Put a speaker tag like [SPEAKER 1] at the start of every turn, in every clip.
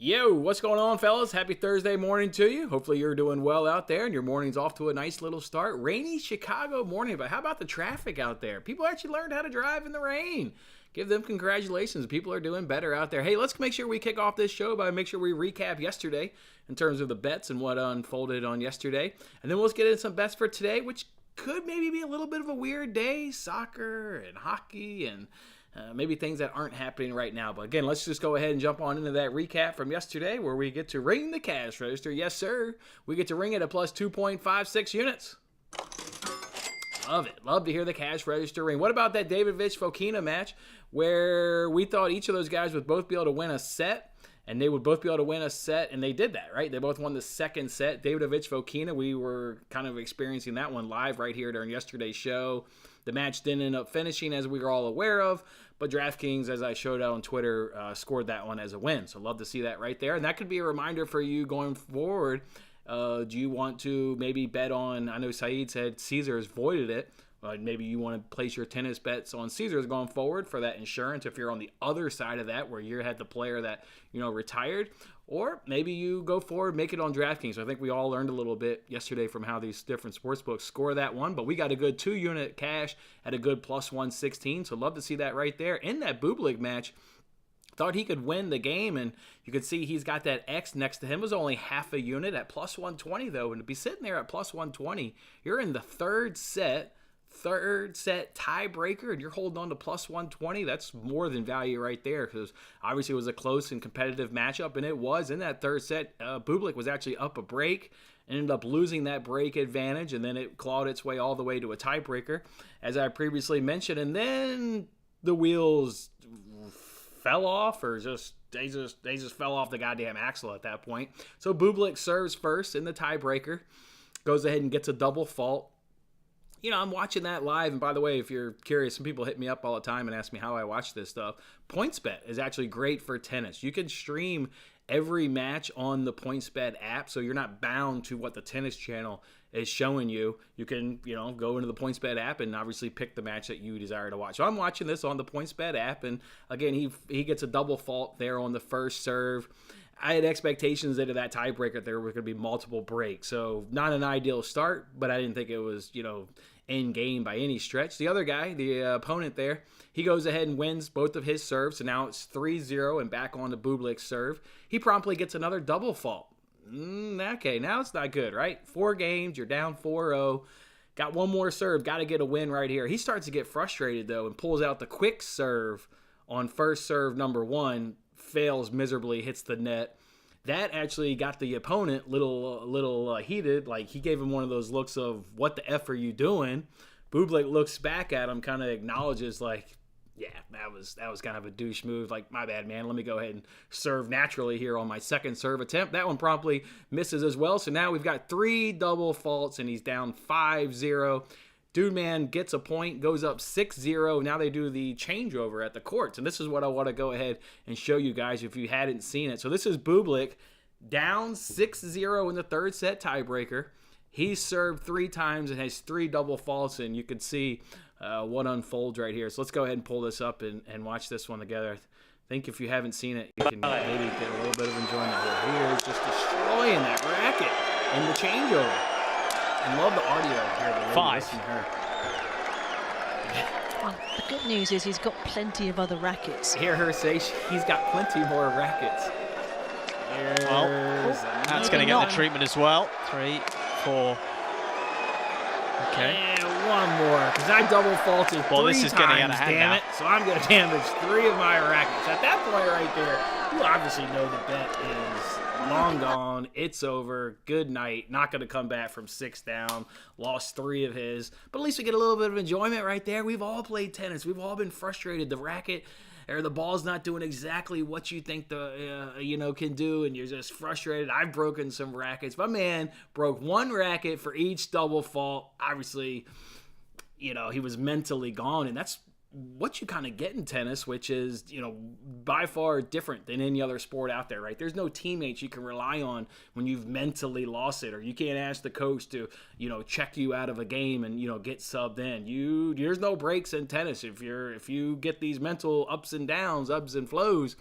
[SPEAKER 1] Yo, what's going on, fellas? Happy Thursday morning to you. Hopefully you're doing well out there and your morning's off to a nice little start. Rainy Chicago morning, but how about the traffic out there? People actually learned how to drive in the rain. Give them congratulations. People are doing better out there. Hey, let's make sure we kick off this show by make sure we recap yesterday in terms of the bets and what unfolded on yesterday. And then let's get into some bets for today, which could maybe be a little bit of a weird day. Soccer and hockey and maybe things that aren't happening right now. But again, let's just go ahead and jump on into that recap from yesterday where we get to ring the cash register. Yes, sir. We get to ring it at plus 2.56 units. Love it. Love to hear the cash register ring. What about that Davidovich-Fokina match where we thought each of those guys would both be able to win a set? And they would both be able to win a set, and they did that, right? They both won the second set. Davidovich-Fokina, we were kind of experiencing that one live right here during yesterday's show. The match didn't end up finishing, as we were all aware of, but DraftKings, as I showed out on Twitter, scored that one as a win. So love to see that right there. And that could be a reminder for you going forward. Do you want to maybe bet on, I know Saeed said Caesars voided it. Maybe you want to place your tennis bets on Caesars going forward for that insurance if you're on the other side of that where you had the player that, retired. Or maybe you go forward, make it on DraftKings. So I think we all learned a little bit yesterday from how these different sportsbooks score that one. But we got a good 2-unit cash at a good plus 116. So love to see that right there. In that Bublik match, thought he could win the game, and you could see he's got that X next to him. It was only half a unit at plus 120, though. And to be sitting there at plus 120, you're in the third set tiebreaker, and you're holding on to plus 120. That's more than value right there, because obviously it was a close and competitive matchup, and it was. In that third set, Bublik was actually up a break, ended up losing that break advantage, and then it clawed its way all the way to a tiebreaker, as I previously mentioned. And then the wheels fell off, or they just fell off the goddamn axle at that point. So Bublik serves first in the tiebreaker, goes ahead and gets a double fault. I'm watching that live, and by the way, if you're curious, some people hit me up all the time and ask me how I watch this stuff. PointsBet is actually great for tennis. You can stream every match on the PointsBet app, so you're not bound to what the tennis channel is showing you. You can, go into the PointsBet app and obviously pick the match that you desire to watch. So I'm watching this on the PointsBet app, and again, he gets a double fault there on the first serve. I had expectations that in that tiebreaker there were going to be multiple breaks. So not an ideal start, but I didn't think it was, end game by any stretch. The other guy, the opponent there, he goes ahead and wins both of his serves. So now it's 3-0 and back on to Bublik's serve. He promptly gets another double fault. Okay, now it's not good, right? 4 games, you're down 4-0. Got one more serve, got to get a win right here. He starts to get frustrated, though, and pulls out the quick serve on first serve number 1. Fails miserably, hits the net. That actually got the opponent little heated. Like, he gave him one of those looks of, what the F are you doing? Bublik looks back at him, kind of acknowledges, like, yeah, that was kind of a douche move. Like, my bad, man. Let me go ahead and serve naturally here on my second serve attempt. That one promptly misses as well. So now we've got 3 double faults, and he's down 5-0. Dude, man, gets a point, goes up 6-0. Now they do the changeover at the courts. And this is what I want to go ahead and show you guys if you hadn't seen it. So this is Bublik down 6-0 in the third set tiebreaker. He's served 3 times and has 3 double faults, and you can see what unfolds right here. So let's go ahead and pull this up and watch this one together. I think if you haven't seen it, you can maybe get a little bit of enjoyment here. He is just destroying that racket in the changeover. And love the audio here.
[SPEAKER 2] 5.
[SPEAKER 3] Well, the good news is he's got plenty of other rackets.
[SPEAKER 1] Hear her say he's got plenty more rackets.
[SPEAKER 2] Well, that's going to get the treatment as well. 3, 4. Okay.
[SPEAKER 1] And one more, because I double faulted 3
[SPEAKER 2] this is
[SPEAKER 1] times,
[SPEAKER 2] getting out of hand
[SPEAKER 1] damn
[SPEAKER 2] now.
[SPEAKER 1] it. So I'm going to damage 3 of my rackets. At that point right there, you obviously know the bet is long gone. It's over. Good night. Not going to come back from 6 down. Lost 3 of his. But at least we get a little bit of enjoyment right there. We've all played tennis. We've all been frustrated. The racket or the ball's not doing exactly what you think the can do, and you're just frustrated. I've broken some rackets. My man broke 1 racket for each double fault. Obviously, he was mentally gone, and that's what you kind of get in tennis, which is, by far different than any other sport out there, right? There's no teammates you can rely on when you've mentally lost it, or you can't ask the coach to, check you out of a game and, get subbed in. There's no breaks in tennis. If you get these mental ups and downs, ebbs and flows,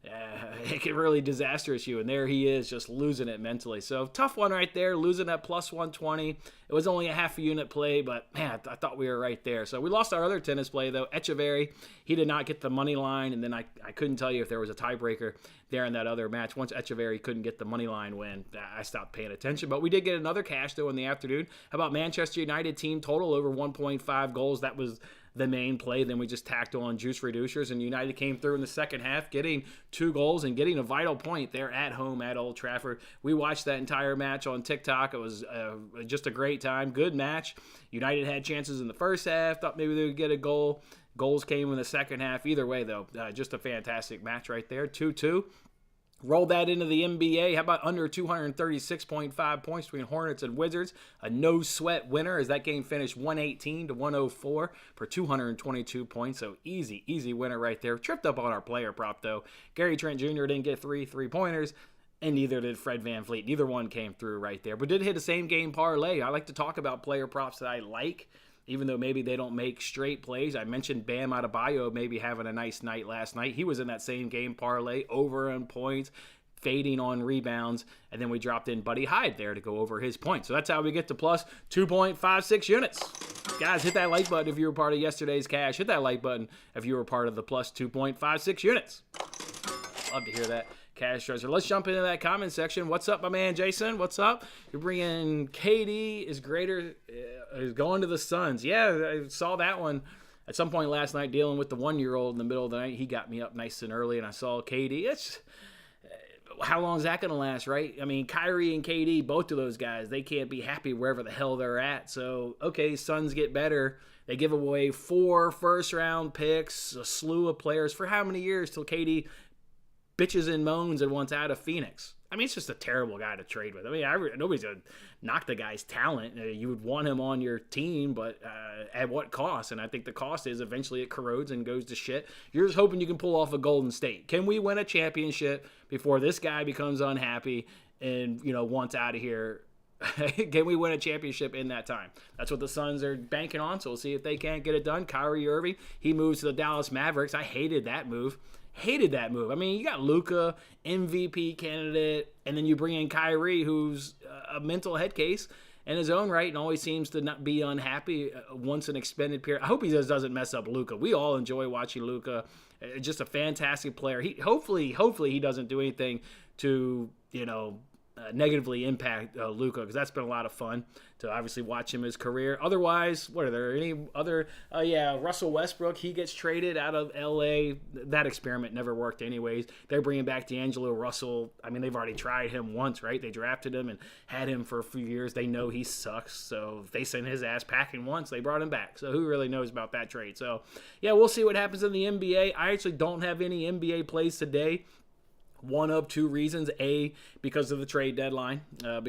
[SPEAKER 1] it can really disastrous you. And there he is, just losing it mentally. So tough one right there, losing at plus 120. It was only a half a unit play, but man, I thought we were right there. So we lost our other tennis play, though. Echeverry, he did not get the money line, and then I couldn't tell you if there was a tiebreaker there in that other match. Once Echeverry couldn't get the money line win, I stopped paying attention. But we did get another cash, though, in the afternoon. How about Manchester United team total over 1.5 goals? That was the main play. Then we just tacked on juice reducers, and United came through in the second half, getting 2 goals and getting a vital point there at home at Old Trafford. We watched that entire match on TikTok. It was just a great time. Good match. United had chances in the first half. Thought maybe they would get a goal. Goals came in the second half. Either way, though, just a fantastic match right there. 2-2. Roll that into the NBA. How about under 236.5 points between Hornets and Wizards? A no-sweat winner as that game finished 118-104 for 222 points. So easy winner right there. Tripped up on our player prop, though. Gary Trent Jr. didn't get 3 3-pointers, and neither did Fred VanVleet. Neither one came through right there. But did hit a same-game parlay. I like to talk about player props that I like, even though maybe they don't make straight plays. I mentioned Bam Adebayo maybe having a nice night last night. He was in that same game parlay, over on points, fading on rebounds, and then we dropped in Buddy Hyde there to go over his points. So that's how we get to plus 2.56 units. Guys, hit that like button if you were part of yesterday's cash. Hit that like button if you were part of the plus 2.56 units. Love to hear that. Cash treasure. Let's jump into that comment section. What's up, my man Jason? What's up? You're bringing KD is going to the Suns. Yeah, I saw that one at some point last night, dealing with the 1-year-old in the middle of the night. He got me up nice and early, and I saw KD. How long is that going to last, right? I mean, Kyrie and KD, both of those guys, they can't be happy wherever the hell they're at. So, okay, Suns get better. They give away 4 first-round picks, a slew of players for how many years till KD bitches and moans and wants out of Phoenix? I mean, it's just a terrible guy to trade with. I mean, nobody's going to knock the guy's talent. You would want him on your team, but at what cost? And I think the cost is eventually it corrodes and goes to shit. You're just hoping you can pull off a Golden State. Can we win a championship before this guy becomes unhappy and, wants out of here? Can we win a championship in that time? That's what the Suns are banking on, so we'll see if they can't get it done. Kyrie Irving, he moves to the Dallas Mavericks. I hated that move. I mean, you got Luka, MVP candidate, and then you bring in Kyrie, who's a mental head case in his own right and always seems to not be unhappy once an expended period. I hope he doesn't mess up Luka. We all enjoy watching Luka. Just a fantastic player. Hopefully he doesn't do anything to, negatively impact Luka, because that's been a lot of fun to obviously watch him his career. Otherwise, what are there any other? Russell Westbrook, he gets traded out of LA. That experiment never worked anyways. They're bringing back D'Angelo Russell. I mean, they've already tried him once, right? They drafted him and had him for a few years. They know he sucks, so if they sent his ass packing once, they brought him back. So who really knows about that trade? So yeah, we'll see what happens in the NBA. I actually don't have any NBA plays today. One of 2 reasons. A, because of the trade deadline. I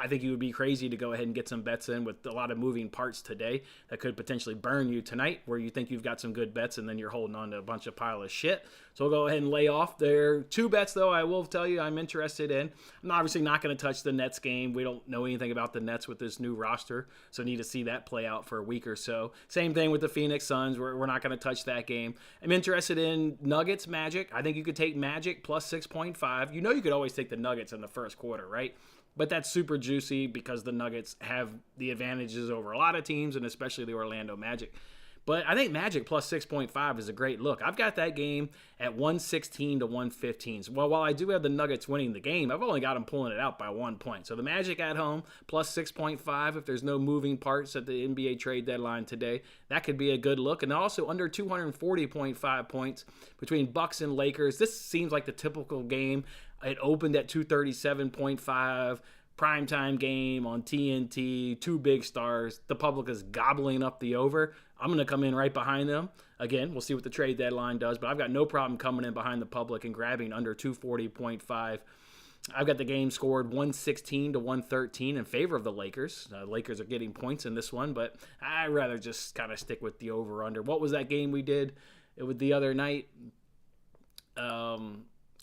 [SPEAKER 1] think you would be crazy to go ahead and get some bets in with a lot of moving parts today that could potentially burn you tonight, where you think you've got some good bets and then you're holding on to a bunch of pile of shit. So we'll go ahead and lay off. There are 2 bets, though, I will tell you I'm interested in. I'm obviously not going to touch the Nets game. We don't know anything about the Nets with this new roster, so need to see that play out for a week or so. Same thing with the Phoenix Suns. We're not going to touch that game. I'm interested in Nuggets Magic. I think you could take Magic plus 6.5. You could always take the Nuggets in the first quarter, right? But that's super juicy because the Nuggets have the advantages over a lot of teams, and especially the Orlando Magic. But I think Magic plus 6.5 is a great look. I've got that game at 116-115. So while I do have the Nuggets winning the game, I've only got them pulling it out by 1 point. So the Magic at home plus 6.5, if there's no moving parts at the NBA trade deadline today, that could be a good look. And also under 240.5 points between Bucks and Lakers. This seems like the typical game. It opened at 237.5. Primetime game on TNT, 2 big stars. The public is gobbling up the over. I'm going to come in right behind them. Again, we'll see what the trade deadline does, but I've got no problem coming in behind the public and grabbing under 240.5. I've got the game scored 116-113 in favor of the Lakers. Lakers are getting points in this one, but I'd rather just kind of stick with the over-under. What was that game we did? It was the other night. I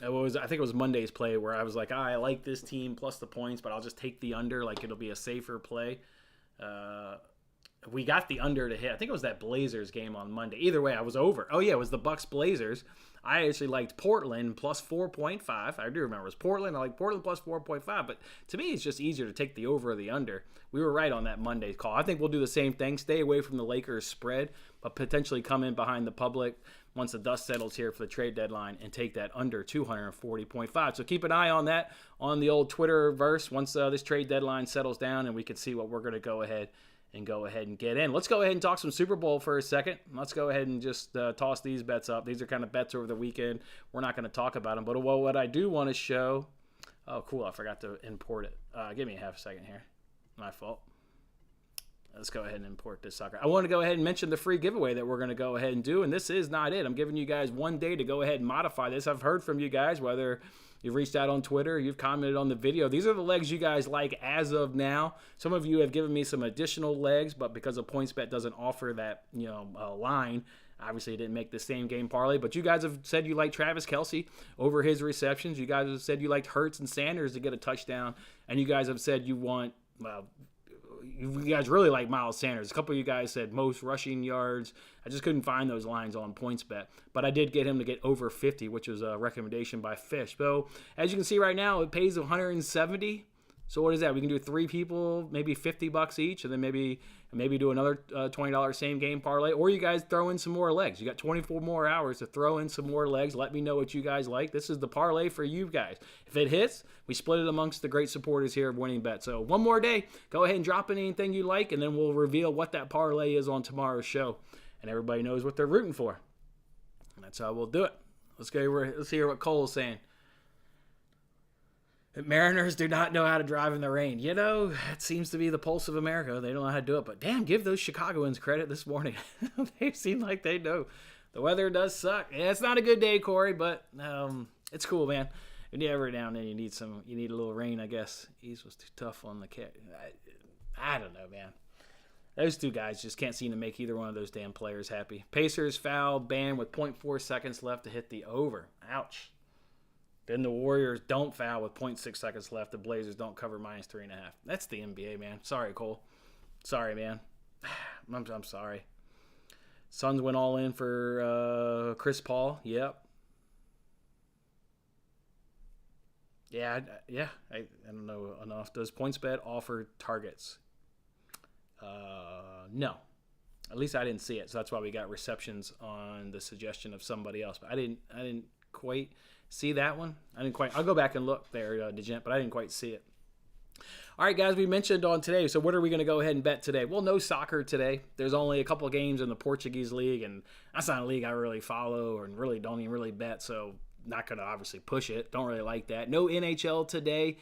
[SPEAKER 1] think it was Monday's play where I was like, I like this team plus the points, but I'll just take the under. Like, it'll be a safer play. We got the under to hit. I think it was that Blazers game on Monday. Either way, I was over. Oh, yeah, it was the Bucks-Blazers. I actually liked Portland plus 4.5. I do remember it was Portland. I like Portland plus 4.5. But to me, it's just easier to take the over or the under. We were right on that Monday call. I think we'll do the same thing. Stay away from the Lakers spread, but potentially come in behind the public once the dust settles here for the trade deadline and take that under 240.5. So keep an eye on that on the old Twitterverse once this trade deadline settles down and we can see what we're going to go ahead and get in. Let's go ahead and talk some Super Bowl for a second. Let's go ahead and just toss these bets up. These are kind of bets over the weekend. We're not going to talk about them, but what I do want to show. Oh, cool. I forgot to import it. Give me a half a second here. My fault. Let's go ahead and import this sucker. I want to go ahead and mention the free giveaway that we're going to go ahead and do, and this is not it. I'm giving you guys one day to go ahead and modify this. I've heard from you guys, whether you've reached out on Twitter, you've commented on the video. These are the legs you guys like as of now. Some of you have given me some additional legs, but because of PointsBet doesn't offer that, line, obviously it didn't make the same game parlay. But you guys have said you like Travis Kelce over his receptions. You guys have said you liked Hurts and Sanders to get a touchdown, and you guys have said you want, you guys really like Miles Sanders. A couple of you guys said most rushing yards. I just couldn't find those lines on PointsBet. But I did get him to get over 50, which was a recommendation by Fish. So as you can see right now, it pays 170. So what is that? We can do 3 people, maybe $50 each, and then maybe do another $20 same game parlay. Or you guys throw in some more legs. You got 24 more hours to throw in some more legs. Let me know what you guys like. This is the parlay for you guys. If it hits, we split it amongst the great supporters here of Winning Bet. So one more day, go ahead and drop in anything you like, and then we'll reveal what that parlay is on tomorrow's show, and everybody knows what they're rooting for. And that's how we'll do it. Let's hear what Cole's saying. Mariners do not know how to drive in the rain. It seems to be the pulse of America. They don't know how to do it. But damn, give those Chicagoans credit this morning. They seem like they know. The weather does suck. Yeah, it's not a good day, Corey, but it's cool, man. And every now and then you need a little rain, I guess. Ease was too tough on the cat. I don't know, man. Those two guys just can't seem to make either one of those damn players happy. Pacers foul, banned with 0.4 seconds left to hit the over. Ouch. Then the Warriors don't foul with 0.6 seconds left. The Blazers don't cover -3.5. That's the NBA, man. Sorry, Cole. Sorry, man. I'm sorry. Suns went all in for Chris Paul. Yep. Yeah. I don't know enough. Does PointsBet offer targets? No. At least I didn't see it. So that's why we got receptions on the suggestion of somebody else. But I didn't quite see that one. I'll go back and look there, Degent, but I didn't quite see it. All right, guys, we mentioned on today, so what are we going to go ahead and bet today? Well, no soccer today. There's only a couple of games in the Portuguese league, and that's not a league I really follow or really don't even really bet, so not going to obviously push it. Don't really like that. No NHL today.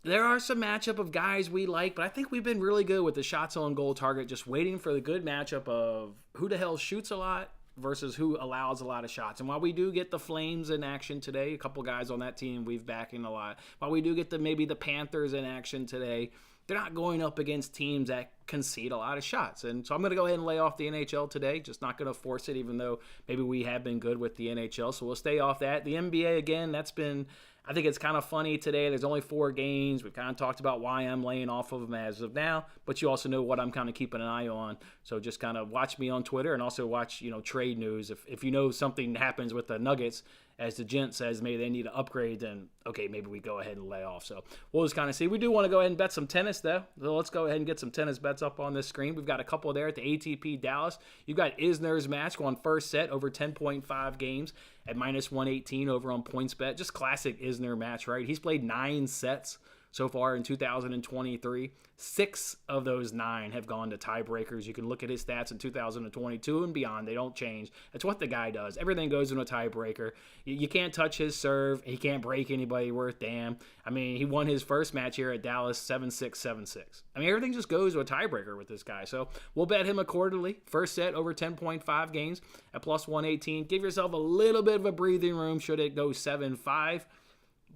[SPEAKER 1] There are some matchup of guys we like, but I think we've been really good with the shots on goal target, just waiting for the good matchup of who the hell shoots a lot versus who allows a lot of shots. And while we do get the Flames in action today, a couple guys on that team we've backing a lot. While we do get maybe the Panthers in action today, they're not going up against teams that concede a lot of shots. And so I'm going to go ahead and lay off the NHL today. Just not going to force it, even though maybe we have been good with the NHL. So we'll stay off that. The NBA, again, I think it's kind of funny today. There's only 4 games. We've kind of talked about why I'm laying off of them as of now, but you also know what I'm kind of keeping an eye on. So just kind of watch me on Twitter and also watch, trade news. If you know something happens with the Nuggets, as the gent says, maybe they need to upgrade, then okay, maybe we go ahead and lay off. So we'll just kind of see. We do want to go ahead and bet some tennis, though. So let's go ahead and get some tennis bets up on this screen. We've got a couple there at the ATP Dallas. You've got Isner's match going first set over 10.5 games at -118 over on PointsBet. Just classic Isner match, right? He's played 9 sets so far in 2023. 6 of those 9 have gone to tiebreakers. You can look at his stats in 2022 and beyond. They don't change. That's what the guy does. Everything goes in a tiebreaker. You can't touch his serve. He can't break anybody worth damn. I mean, he won his first match here at Dallas 7-6, 7-6. I mean, everything just goes to a tiebreaker with this guy. So we'll bet him accordingly. First set over 10.5 games at +118. Give yourself a little bit of a breathing room should it go 7-5.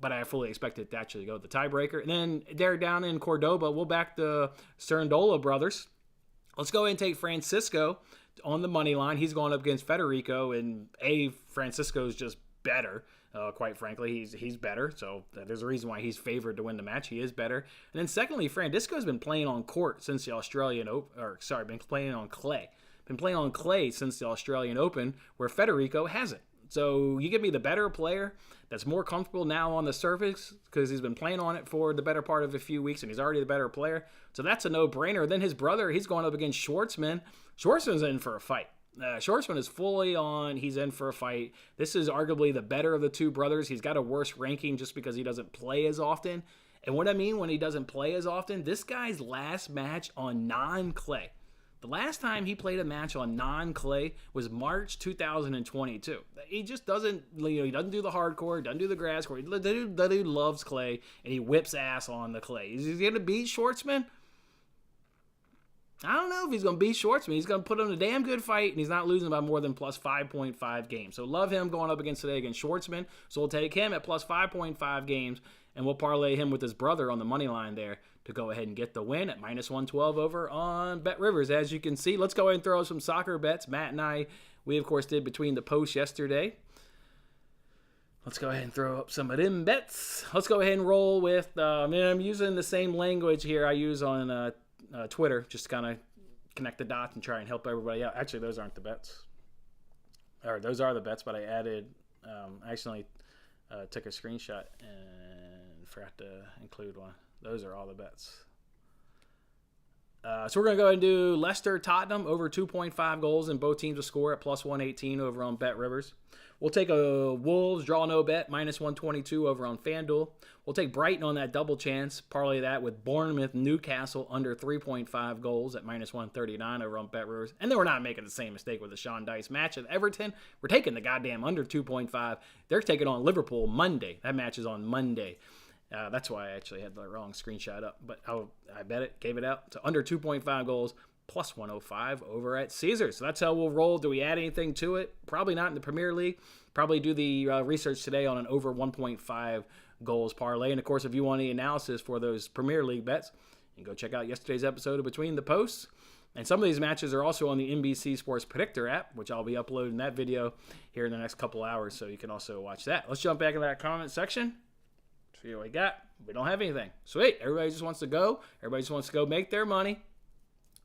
[SPEAKER 1] But I fully expect it to actually go to the tiebreaker. And then they're down in Cordoba. We'll back the Cerandola brothers. Let's go ahead and take Francisco on the money line. He's going up against Federico, and Francisco's just better. Quite frankly, he's better. So there's a reason why he's favored to win the match. He is better. And then secondly, Francisco's been playing on court since the Australian Open. Been playing on clay. Been playing on clay since the Australian Open, where Federico hasn't. So you give me the better player that's more comfortable now on the surface because he's been playing on it for the better part of a few weeks and he's already the better player. So that's a no-brainer. Then his brother, he's going up against Schwartzman. Schwartzman's in for a fight. Schwartzman is fully on. He's in for a fight. This is arguably the better of the two brothers. He's got a worse ranking just because he doesn't play as often. And what I mean when he doesn't play as often, this guy's last match on non-clay. The last time he played a match on non-clay was March 2022. He just doesn't, he doesn't do the hardcore, doesn't do the grass court. The dude loves clay, and he whips ass on the clay. Is he going to beat Schwartzman? I don't know if he's going to beat Schwartzman. He's going to put him in a damn good fight, and he's not losing by more than plus 5.5 games. So love him going up against Schwartzman. So we'll take him at plus 5.5 games, and we'll parlay him with his brother on the money line there to go ahead and get the win at minus 112 over on Bet Rivers. As you can see, let's go ahead and throw some soccer bets. Matt and I, we of course did between the posts yesterday. Let's go ahead and throw up some of them bets. Let's go ahead and roll with, I'm using the same language here I use on Twitter, just to kind of connect the dots and try and help everybody out. Actually, those aren't the bets. Or those are the bets, but I added, actually took a screenshot and forgot to include one. Those are all the bets. So we're going to go ahead and do Leicester-Tottenham over 2.5 goals, and both teams to score at plus 118 over on Bet Rivers. We'll take a Wolves draw no bet, minus 122 over on FanDuel. We'll take Brighton on that double chance, parlay that with Bournemouth-Newcastle under 3.5 goals at minus 139 over on Bet Rivers. And then we're not making the same mistake with the Sean Dice match at Everton. We're taking the goddamn under 2.5. They're taking on Liverpool Monday. That match is on Monday. That's why I actually had the wrong screenshot up, but I bet it, gave it out. So under 2.5 goals, plus 105 over at Caesars. So that's how we'll roll. Do we add anything to it? Probably not in the Premier League. Probably do the research today on an over 1.5 goals parlay. And of course, if you want any analysis for those Premier League bets, you can go check out yesterday's episode of Between the Posts. And some of these matches are also on the NBC Sports Predictor app, which I'll be uploading that video here in the next couple hours, so you can also watch that. Let's jump back into that comment section. See what we got. We don't have anything. Sweet. Everybody just wants to go. Everybody just wants to go make their money.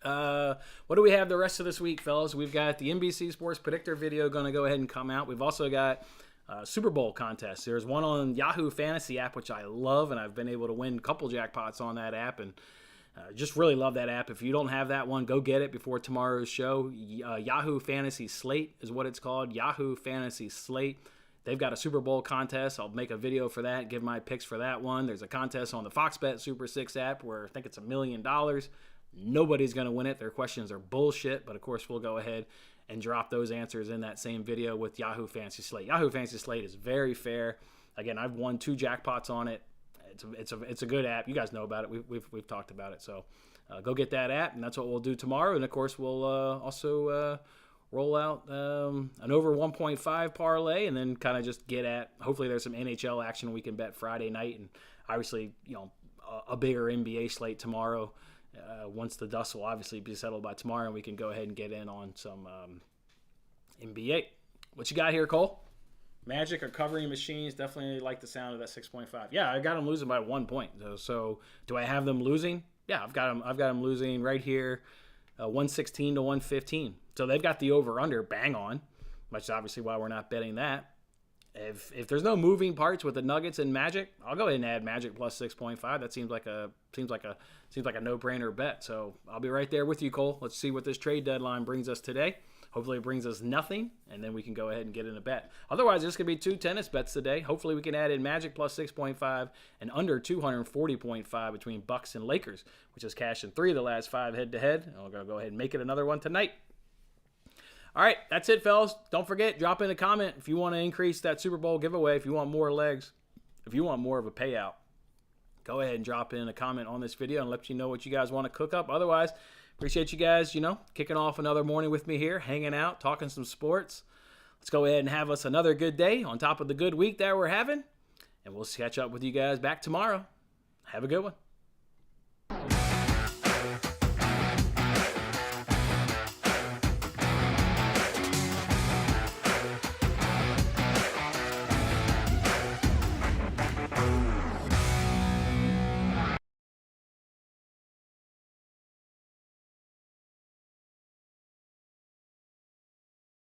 [SPEAKER 1] What do we have the rest of this week, fellas? We've got the NBC Sports Predictor video going to go ahead and come out. We've also got Super Bowl contest. There's one on Yahoo Fantasy app, which I love, and I've been able to win a couple jackpots on that app, and just really love that app. If you don't have that one, go get it before tomorrow's show. Yahoo Fantasy Slate is what it's called. Yahoo Fantasy Slate. They've got a Super Bowl contest. I'll make a video for that, give my picks for that one. There's a contest on the Fox Bet Super 6 app where I think it's $1 million. Nobody's going to win it. Their questions are bullshit, but of course we'll go ahead and drop those answers in that same video with Yahoo Fantasy Slate. Yahoo Fantasy Slate is very fair. Again, I've won 2 jackpots on it. It's a good app. You guys know about it. We've talked about it. So go get that app, and that's what we'll do tomorrow. And of course we'll also roll out an over 1.5 parlay, and then kind of just get at, hopefully there's some NHL action we can bet Friday night, and obviously, a bigger NBA slate tomorrow. Once the dust will obviously be settled by tomorrow, and we can go ahead and get in on some NBA. What you got here, Cole? Magic are covering machines. Definitely like the sound of that 6.5. Yeah, I got them losing by 1 point. So do I have them losing? Yeah, I've got them losing right here, 116 to 115. So they've got the over/under bang on, which is obviously why we're not betting that. If there's no moving parts with the Nuggets and Magic, I'll go ahead and add Magic plus 6.5. That seems like a no-brainer bet. So I'll be right there with you, Cole. Let's see what this trade deadline brings us today. Hopefully it brings us nothing, and then we can go ahead and get in a bet. Otherwise, there's going to be 2 tennis bets today. Hopefully we can add in Magic plus 6.5 and under 240.5 between Bucks and Lakers, which has cashed in 3 of the last 5 head-to-head. And we're going to go ahead and make it another one tonight. All right, that's it, fellas. Don't forget, drop in a comment if you want to increase that Super Bowl giveaway, if you want more legs, if you want more of a payout. Go ahead and drop in a comment on this video and let you know what you guys want to cook up. Otherwise, appreciate you guys, kicking off another morning with me here, hanging out, talking some sports. Let's go ahead and have us another good day on top of the good week that we're having, and we'll catch up with you guys back tomorrow. Have a good one.